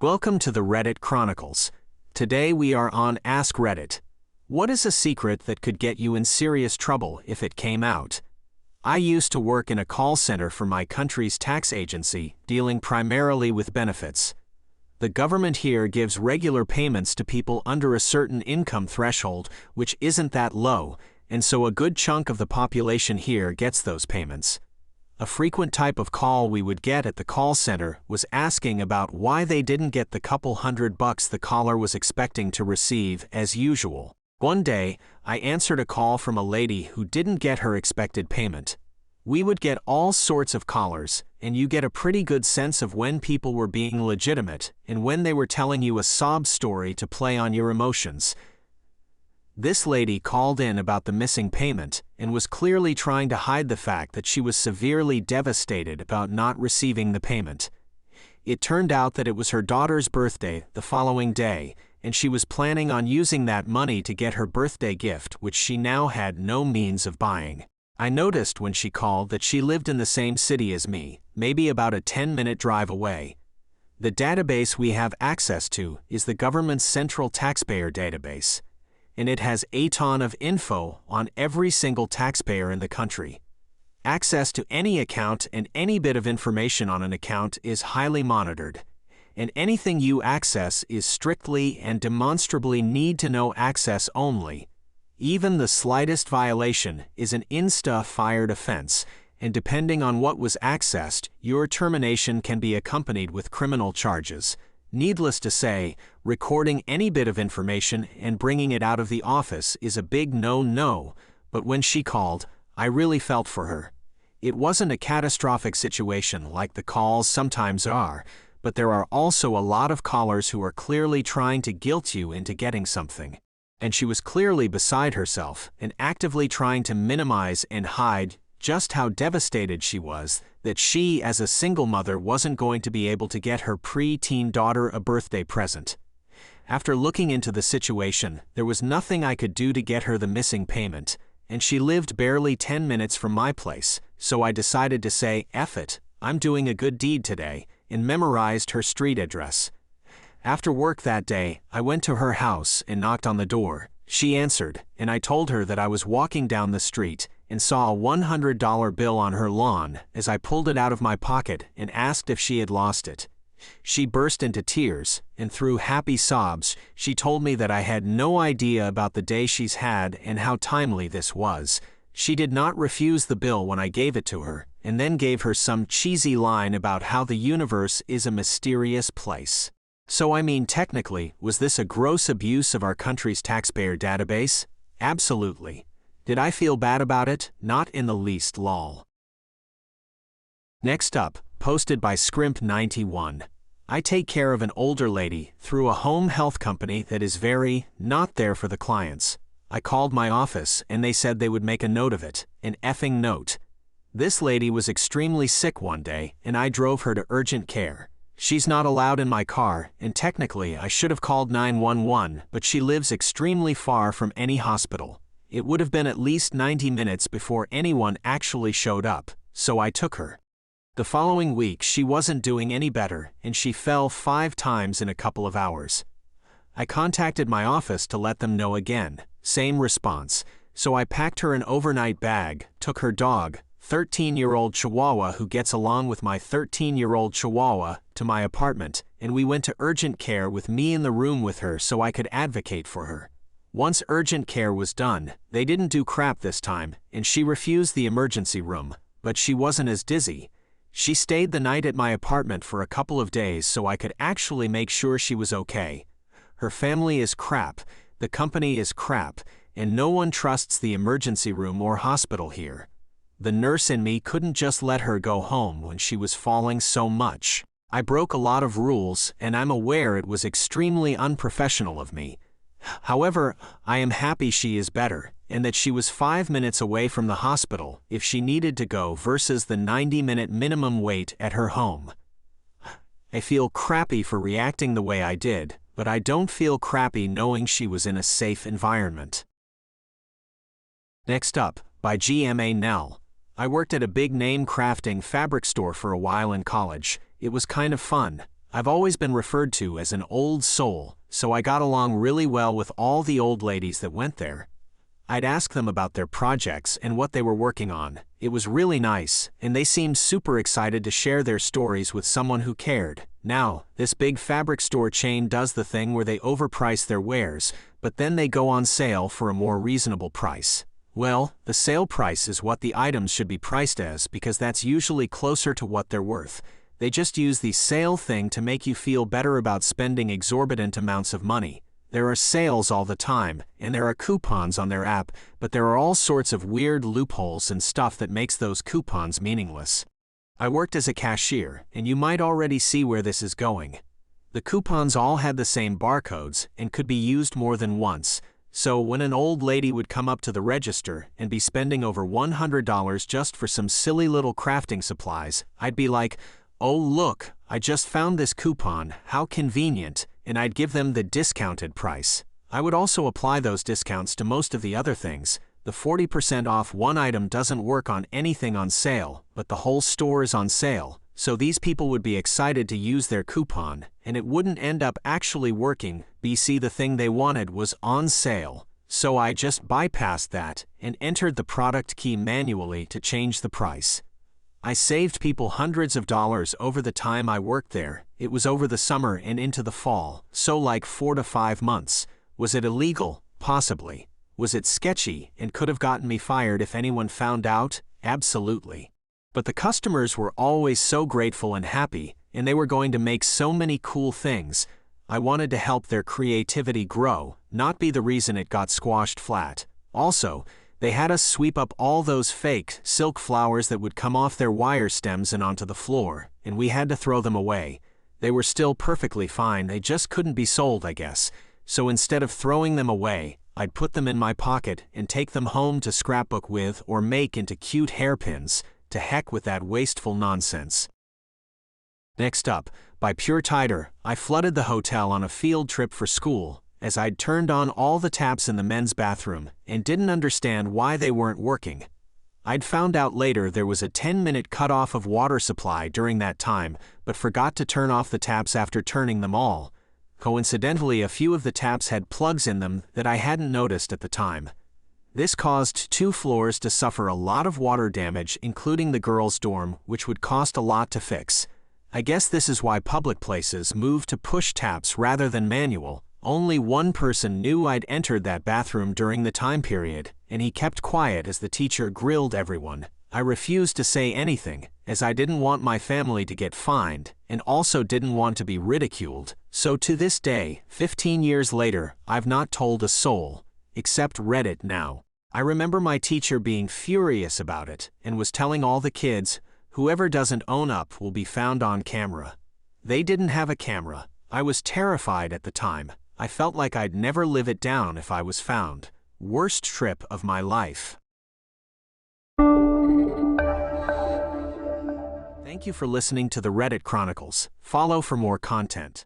Welcome to the Reddit Chronicles. Today we are on AskReddit. What is a secret that could get you in serious trouble if it came out? I used to work in a call center for my country's tax agency, dealing primarily with benefits. The government here gives regular payments to people under a certain income threshold, which isn't that low, and so a good chunk of the population here gets those payments. A frequent type of call we would get at the call center was asking about why they didn't get the couple $100 the caller was expecting to receive as usual. One day, I answered a call from a lady who didn't get her expected payment. We would get all sorts of callers, and you get a pretty good sense of when people were being legitimate and when they were telling you a sob story to play on your emotions. This lady called in about the missing payment and was clearly trying to hide the fact that she was severely devastated about not receiving the payment. It turned out that it was her daughter's birthday the following day, and she was planning on using that money to get her birthday gift, which she now had no means of buying. I noticed when she called that she lived in the same city as me, maybe about a 10-minute drive away. The database we have access to is the government's central taxpayer database, and it has a ton of info on every single taxpayer in the country. Access to any account and any bit of information on an account is highly monitored, and anything you access is strictly and demonstrably need-to-know access only. Even the slightest violation is an insta-fired offense, and depending on what was accessed, your termination can be accompanied with criminal charges. Needless to say, recording any bit of information and bringing it out of the office is a big no-no, but when she called, I really felt for her. It wasn't a catastrophic situation like the calls sometimes are, but there are also a lot of callers who are clearly trying to guilt you into getting something. And she was clearly beside herself and actively trying to minimize and hide just how devastated she was that she, as a single mother, wasn't going to be able to get her pre-teen daughter a birthday present. After looking into the situation, there was nothing I could do to get her the missing payment, and she lived barely 10 minutes from my place, so I decided to say, F it, I'm doing a good deed today, and memorized her street address. After work that day, I went to her house and knocked on the door. She answered, and I told her that I was walking down the street and saw a $100 bill on her lawn as I pulled it out of my pocket and asked if she had lost it. She burst into tears, and through happy sobs, she told me that I had no idea about the day she's had and how timely this was. She did not refuse the bill when I gave it to her, and then gave her some cheesy line about how the universe is a mysterious place. So I mean, technically, was this a gross abuse of our country's taxpayer database? Absolutely. Did I feel bad about it? Not in the least, lol. Next up, posted by Scrimp91. I take care of an older lady through a home health company that is very not there for the clients. I called my office and they said they would make a note of it, an effing note. This lady was extremely sick one day and I drove her to urgent care. She's not allowed in my car, and technically I should have called 911, but she lives extremely far from any hospital. It would have been at least 90 minutes before anyone actually showed up, so I took her. The following week she wasn't doing any better, and she fell 5 times in a couple of hours. I contacted my office to let them know again, same response, so I packed her an overnight bag, took her dog, 13-year-old Chihuahua who gets along with my 13-year-old Chihuahua, to my apartment, and we went to urgent care with me in the room with her so I could advocate for her. Once urgent care was done, they didn't do crap this time, and she refused the emergency room, but she wasn't as dizzy. She stayed the night at my apartment for a couple of days so I could actually make sure she was okay. Her family is crap, the company is crap, and no one trusts the emergency room or hospital here. The nurse in me couldn't just let her go home when she was falling so much. I broke a lot of rules, and I'm aware it was extremely unprofessional of me. However, I am happy she is better, and that she was 5 minutes away from the hospital if she needed to go versus the 90-minute minimum wait at her home. I feel crappy for reacting the way I did, but I don't feel crappy knowing she was in a safe environment. Next up, by GMA Nell. I worked at a big name crafting fabric store for a while in college. It was kind of fun. I've always been referred to as an old soul, so I got along really well with all the old ladies that went there. I'd ask them about their projects and what they were working on. It was really nice, and they seemed super excited to share their stories with someone who cared. Now, this big fabric store chain does the thing where they overprice their wares, but then they go on sale for a more reasonable price. Well, the sale price is what the items should be priced as because that's usually closer to what they're worth. They just use the sale thing to make you feel better about spending exorbitant amounts of money. There are sales all the time, and there are coupons on their app, but there are all sorts of weird loopholes and stuff that makes those coupons meaningless. I worked as a cashier, and you might already see where this is going. The coupons all had the same barcodes and could be used more than once, so when an old lady would come up to the register and be spending over $100 just for some silly little crafting supplies, I'd be like, "Oh look, I just found this coupon, how convenient," and I'd give them the discounted price. I would also apply those discounts to most of the other things. The 40% off one item doesn't work on anything on sale, but the whole store is on sale, so these people would be excited to use their coupon, and it wouldn't end up actually working. BC the thing they wanted was on sale, so I just bypassed that and entered the product key manually to change the price. I saved people hundreds of dollars over the time I worked there. It was over the summer and into the fall, so like 4 to 5 months. Was it illegal? Possibly. Was it sketchy and could have gotten me fired if anyone found out? Absolutely. But the customers were always so grateful and happy, and they were going to make so many cool things. I wanted to help their creativity grow, not be the reason it got squashed flat. Also, they had us sweep up all those fake silk flowers that would come off their wire stems and onto the floor, and we had to throw them away. They were still perfectly fine, they just couldn't be sold, I guess. So instead of throwing them away, I'd put them in my pocket and take them home to scrapbook with or make into cute hairpins. To heck with that wasteful nonsense. Next up, by pure tighter, I flooded the hotel on a field trip for school, as I'd turned on all the taps in the men's bathroom and didn't understand why they weren't working. I'd found out later there was a 10-minute cutoff of water supply during that time, but forgot to turn off the taps after turning them all. Coincidentally, a few of the taps had plugs in them that I hadn't noticed at the time. This caused 2 floors to suffer a lot of water damage, including the girls' dorm, which would cost a lot to fix. I guess this is why public places moved to push taps rather than manual. Only one person knew I'd entered that bathroom during the time period, and he kept quiet as the teacher grilled everyone. I refused to say anything, as I didn't want my family to get fined, and also didn't want to be ridiculed. So to this day, 15 years later, I've not told a soul, except Reddit now. I remember my teacher being furious about it, and was telling all the kids, whoever doesn't own up will be found on camera. They didn't have a camera. I was terrified at the time. I felt like I'd never live it down if I was found. Worst trip of my life. Thank you for listening to the Reddit Chronicles. Follow for more content.